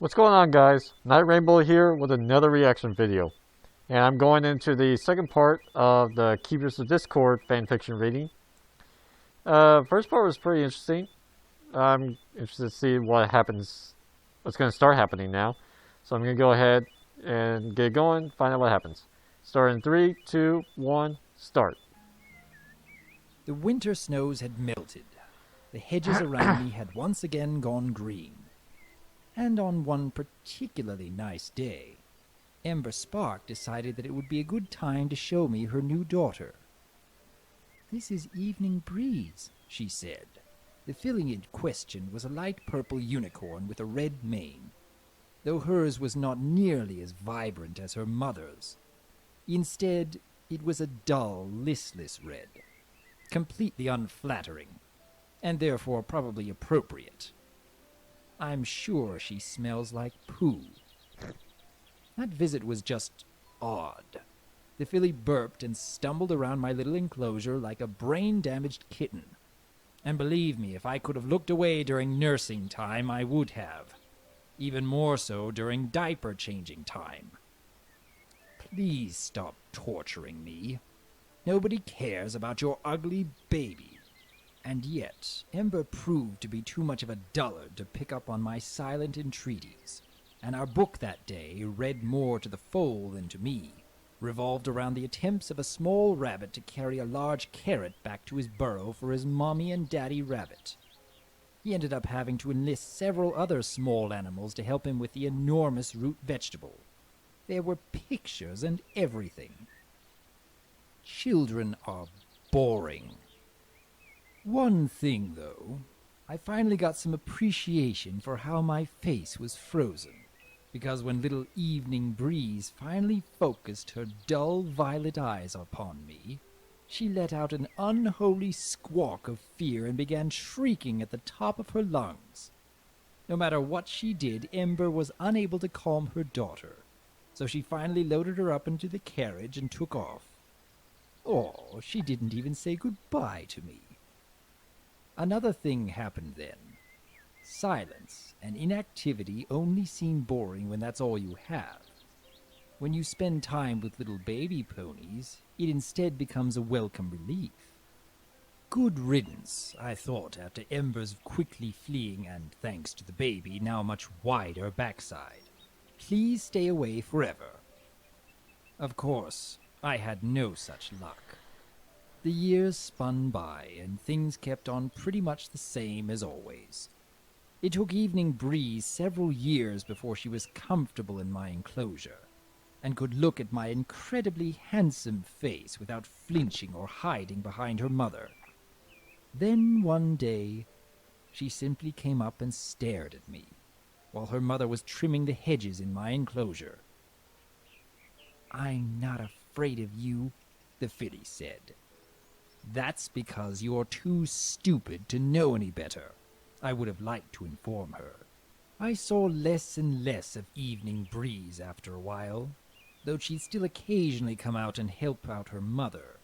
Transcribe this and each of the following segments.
What's going on, guys? Night Rainbow here with another reaction video. And I'm going into the second part of the Keepers of Discord fanfiction reading. First part was pretty interesting. I'm interested to see what happens, what's going to start happening now. So I'm going to go ahead and get going, find out what happens. Start in 3, 2, 1, start. The winter snows had melted. The hedges around me had once again gone green. And on one particularly nice day, Ember Spark decided that it would be a good time to show me her new daughter. "This is Evening Breeze," she said. The filly in question was a light purple unicorn with a red mane, though hers was not nearly as vibrant as her mother's. Instead, it was a dull, listless red, completely unflattering, and therefore probably appropriate. I'm sure she smells like poo. That visit was just odd. The filly burped and stumbled around my little enclosure like a brain-damaged kitten. And believe me, if I could have looked away during nursing time, I would have. Even more so during diaper-changing time. Please stop torturing me. Nobody cares about your ugly baby. And yet, Ember proved to be too much of a dullard to pick up on my silent entreaties, and our book that day, read more to the foal than to me, revolved around the attempts of a small rabbit to carry a large carrot back to his burrow for his mommy and daddy rabbit. He ended up having to enlist several other small animals to help him with the enormous root vegetable. There were pictures and everything. Children are boring. One thing, though, I finally got some appreciation for how my face was frozen, because when little Evening Breeze finally focused her dull violet eyes upon me, she let out an unholy squawk of fear and began shrieking at the top of her lungs. No matter what she did, Ember was unable to calm her daughter, so she finally loaded her up into the carriage and took off. Oh, she didn't even say goodbye to me. Another thing happened then. Silence and inactivity only seem boring when that's all you have. When you spend time with little baby ponies, it instead becomes a welcome relief. Good riddance, I thought, after Ember's quickly fleeing and, thanks to the baby, now much wider backside. Please stay away forever. Of course, I had no such luck. The years spun by, and things kept on pretty much the same as always. It took Evening Breeze several years before she was comfortable in my enclosure, and could look at my incredibly handsome face without flinching or hiding behind her mother. Then one day, she simply came up and stared at me, while her mother was trimming the hedges in my enclosure. "I'm not afraid of you," the filly said. "That's because you're too stupid to know any better," I would have liked to inform her. I saw less and less of Evening Breeze after a while, though she'd still occasionally come out and help out her mother.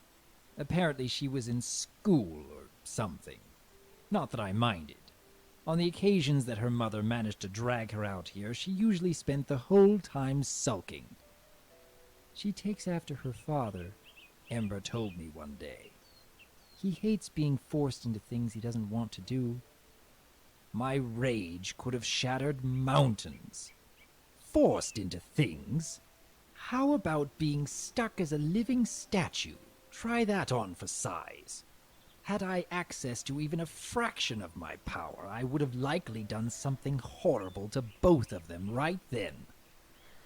Apparently she was in school or something. Not that I minded. On the occasions that her mother managed to drag her out here, she usually spent the whole time sulking. "She takes after her father," Ember told me one day. "He hates being forced into things he doesn't want to do." My rage could have shattered mountains. Forced into things? How about being stuck as a living statue? Try that on for size. Had I access to even a fraction of my power, I would have likely done something horrible to both of them right then.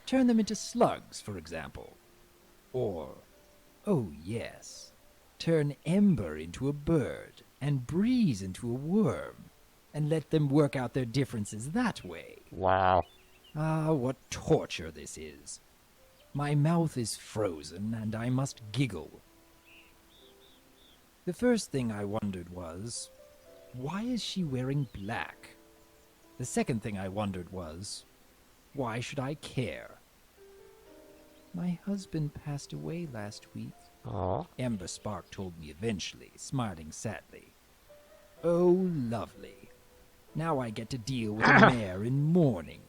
Turn them into slugs, for example. Or, oh yes, turn Ember into a bird and Breeze into a worm, and let them work out their differences that way. Wow. Ah, what torture this is. My mouth is frozen, and I must giggle. The first thing I wondered was, why is she wearing black? The second thing I wondered was, why should I care? "My husband passed away last week," Aw. Ember Spark told me eventually, smiling sadly. "Oh, lovely. Now I get to deal with a mare in mourning."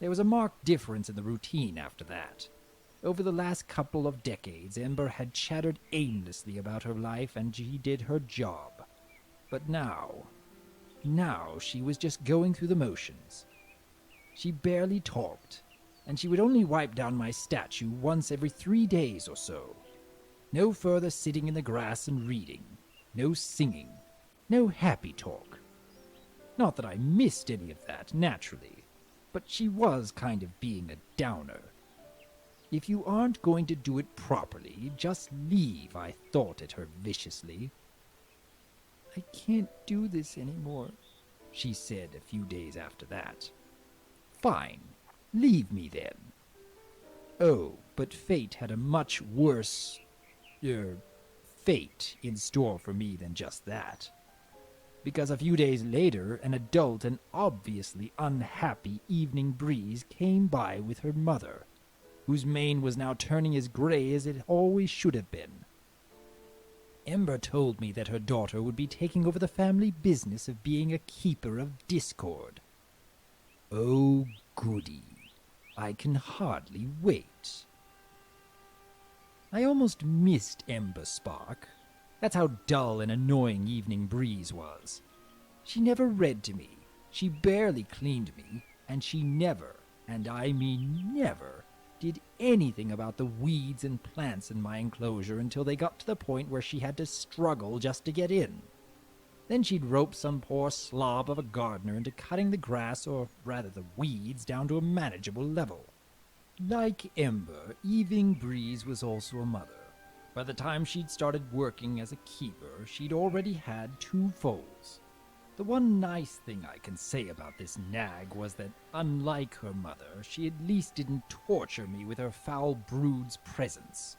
There was a marked difference in the routine after that. Over the last couple of decades, Ember had chattered aimlessly about her life and she did her job. But now she was just going through the motions. She barely talked, and she would only wipe down my statue once every 3 days or so. No further sitting in the grass and reading, no singing, no happy talk. Not that I missed any of that, naturally, but she was kind of being a downer. If you aren't going to do it properly, just leave, I thought at her viciously. I can't do this anymore, she said a few days after that. Fine, leave me then. Oh, but fate had a much worse, fate in store for me than just that. Because a few days later, an adult and obviously unhappy Evening Breeze came by with her mother, whose mane was now turning as gray as it always should have been. Ember told me that her daughter would be taking over the family business of being a keeper of discord. Oh, goody. I can hardly wait. I almost missed Ember Spark. That's how dull and annoying Evening Breeze was. She never read to me, she barely cleaned me, and she never, and I mean never, did anything about the weeds and plants in my enclosure until they got to the point where she had to struggle just to get in. Then she'd rope some poor slob of a gardener into cutting the grass, or rather the weeds, down to a manageable level. Like Ember, Evening Breeze was also a mother. By the time she'd started working as a keeper, she'd already had 2 foals. The one nice thing I can say about this nag was that, unlike her mother, she at least didn't torture me with her foul brood's presence.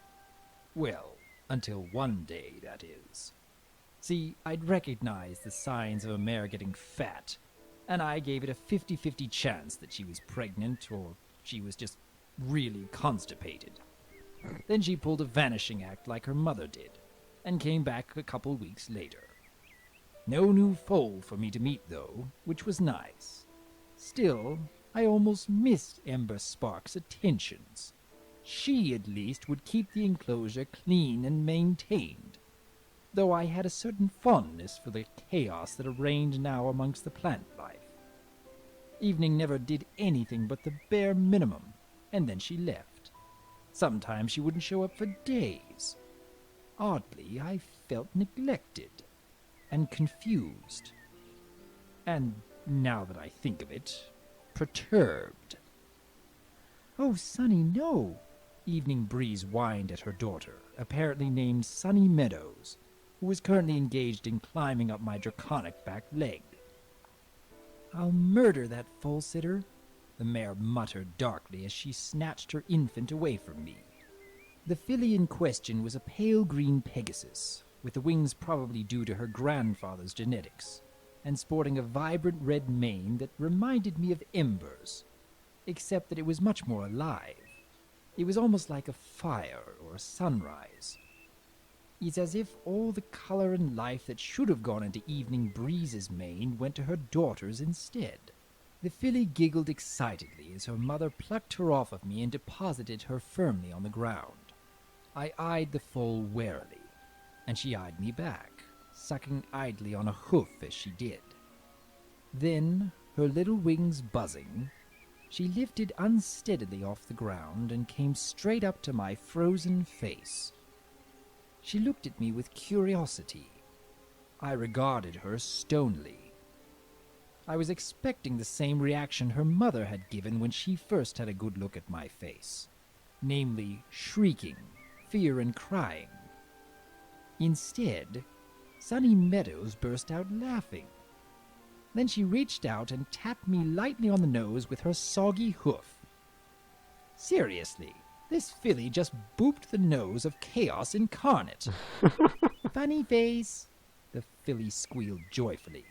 Well, until one day, that is. See, I'd recognized the signs of a mare getting fat, and I gave it a 50-50 chance that she was pregnant or she was just really constipated. Then she pulled a vanishing act like her mother did, and came back a couple weeks later. No new foal for me to meet, though, which was nice. Still, I almost missed Ember Spark's attentions. She, at least, would keep the enclosure clean and maintained, though I had a certain fondness for the chaos that reigned now amongst the plant life. Evening never did anything but the bare minimum, and then she left. Sometimes she wouldn't show up for days. Oddly, I felt neglected and confused. And now that I think of it, perturbed. Oh, Sunny, no! Evening Breeze whined at her daughter, apparently named Sunny Meadows, who was currently engaged in climbing up my draconic back leg. I'll murder that foal-sitter, the mare muttered darkly as she snatched her infant away from me. The filly in question was a pale green Pegasus, with the wings probably due to her grandfather's genetics, and sporting a vibrant red mane that reminded me of Ember's, except that it was much more alive. It was almost like a fire or a sunrise. It's as if all the color and life that should have gone into Evening Breeze's mane went to her daughter's instead. The filly giggled excitedly as her mother plucked her off of me and deposited her firmly on the ground. I eyed the foal warily, and she eyed me back, sucking idly on a hoof as she did. Then, her little wings buzzing, she lifted unsteadily off the ground and came straight up to my frozen face. She looked at me with curiosity. I regarded her stonily. I was expecting the same reaction her mother had given when she first had a good look at my face, namely shrieking, fear and crying. Instead, Sunny Meadows burst out laughing. Then she reached out and tapped me lightly on the nose with her soggy hoof. Seriously, this filly just booped the nose of chaos incarnate. Funny face, the filly squealed joyfully.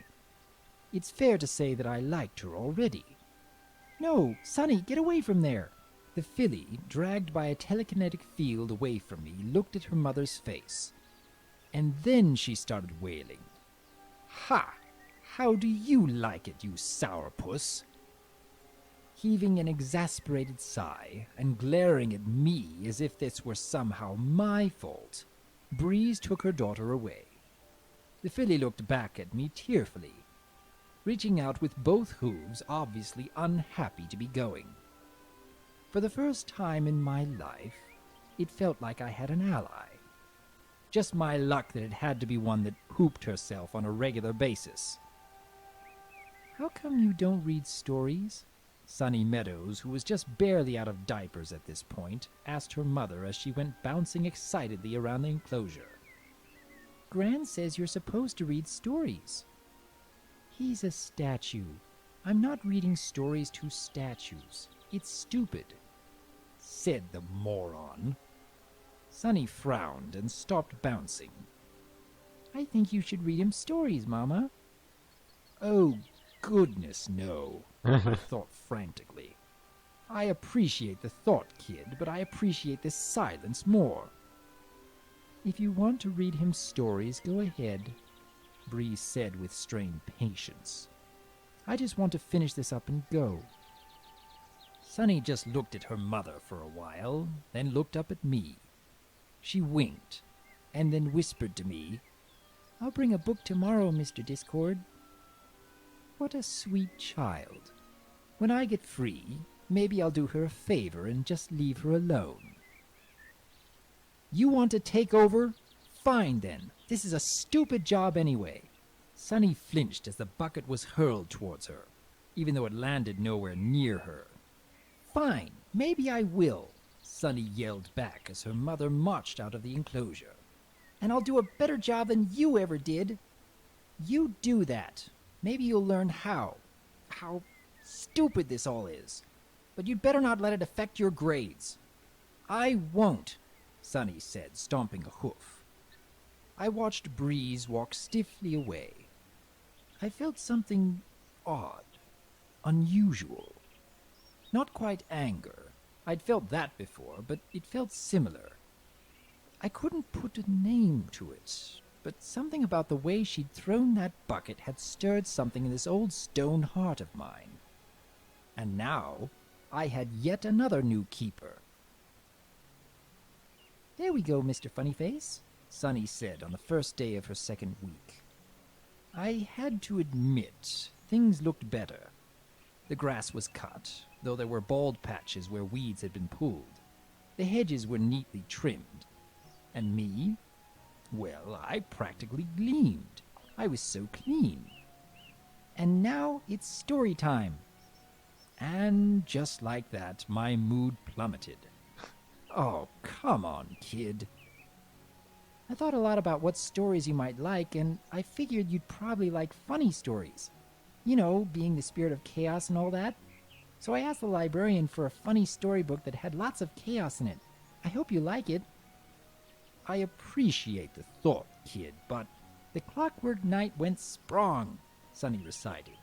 It's fair to say that I liked her already. No, Sunny, get away from there. The filly, dragged by a telekinetic field away from me, looked at her mother's face. And then she started wailing. Ha! How do you like it, you sourpuss? Heaving an exasperated sigh and glaring at me as if this were somehow my fault, Breeze took her daughter away. The filly looked back at me tearfully, reaching out with both hooves, obviously unhappy to be going. For the first time in my life, it felt like I had an ally. Just my luck that it had to be one that hooped herself on a regular basis. "How come you don't read stories?" Sunny Meadows, who was just barely out of diapers at this point, asked her mother as she went bouncing excitedly around the enclosure. "Gran says you're supposed to read stories." "He's a statue. I'm not reading stories to statues. It's stupid," said the moron. Sunny frowned and stopped bouncing. "I think you should read him stories, Mama." "Oh, goodness, no," I thought frantically. "I appreciate the thought, kid, but I appreciate this silence more." "If you want to read him stories, go ahead," Bree said with strained patience. "I just want to finish this up and go." Sunny just looked at her mother for a while, then looked up at me. She winked, and then whispered to me, "I'll bring a book tomorrow, Mr. Discord." What a sweet child. When I get free, maybe I'll do her a favor and just leave her alone. "You want to take over? Fine then. This is a stupid job anyway." Sunny flinched as the bucket was hurled towards her, even though it landed nowhere near her. "Fine, maybe I will," Sunny yelled back as her mother marched out of the enclosure. "And I'll do a better job than you ever did." "You do that. Maybe you'll learn how stupid this all is. But you'd better not let it affect your grades." "I won't," Sunny said, stomping a hoof. I watched Breeze walk stiffly away. I felt something odd, unusual. Not quite anger. I'd felt that before, but it felt similar. I couldn't put a name to it, but something about the way she'd thrown that bucket had stirred something in this old stone heart of mine. And now I had yet another new keeper. "There we go, Mr. Funnyface," Sunny said on the first day of her second week. I had to admit, things looked better. The grass was cut, though there were bald patches where weeds had been pulled. The hedges were neatly trimmed. And me? Well, I practically gleamed. I was so clean. And now it's story time. And just like that, my mood plummeted. Oh, come on, kid. I thought a lot about what stories you might like, and I figured you'd probably like funny stories. You know, being the spirit of chaos and all that. So I asked the librarian for a funny storybook that had lots of chaos in it. I hope you like it. I appreciate the thought, kid, but the clockwork night went sprong, Sunny recited.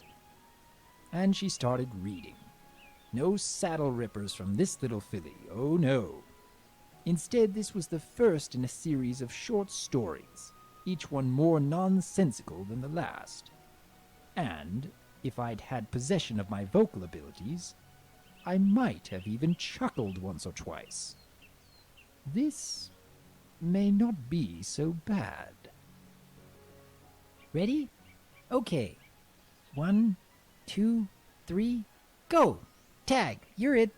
And she started reading. No saddle rippers from this little filly, oh no. Instead, this was the first in a series of short stories, each one more nonsensical than the last. And, if I'd had possession of my vocal abilities, I might have even chuckled once or twice. This may not be so bad. Ready? Okay. 1, 2, 3, go! Tag, you're it!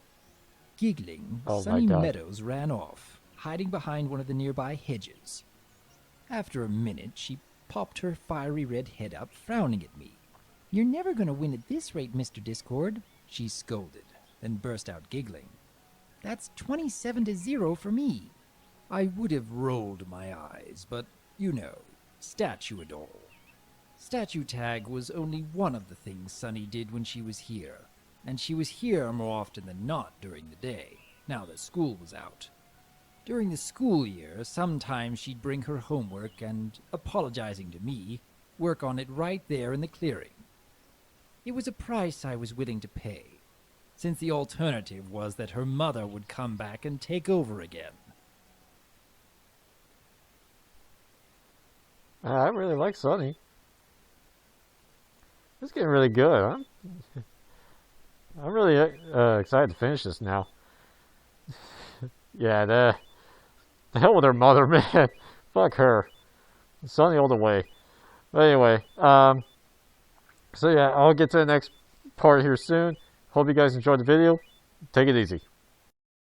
Giggling, Oh my Sunny God. Meadows ran off, hiding behind one of the nearby hedges. After a minute, she popped her fiery red head up, frowning at me. "You're never going to win at this rate, Mr. Discord," she scolded, then burst out giggling. "That's 27-0 for me." I would have rolled my eyes, but, you know, statue and all. Statue tag was only one of the things Sunny did when she was here, and she was here more often than not during the day, now that school was out. During the school year, sometimes she'd bring her homework and, apologizing to me, work on it right there in the clearing. It was a price I was willing to pay, since the alternative was that her mother would come back and take over again. I really like Sunny. It's getting really good, huh? I'm really excited to finish this now. Yeah, the hell with her mother, man. Fuck her. Sunny all the way. But anyway, so yeah, I'll get to the next part here soon. Hope you guys enjoyed the video. Take it easy.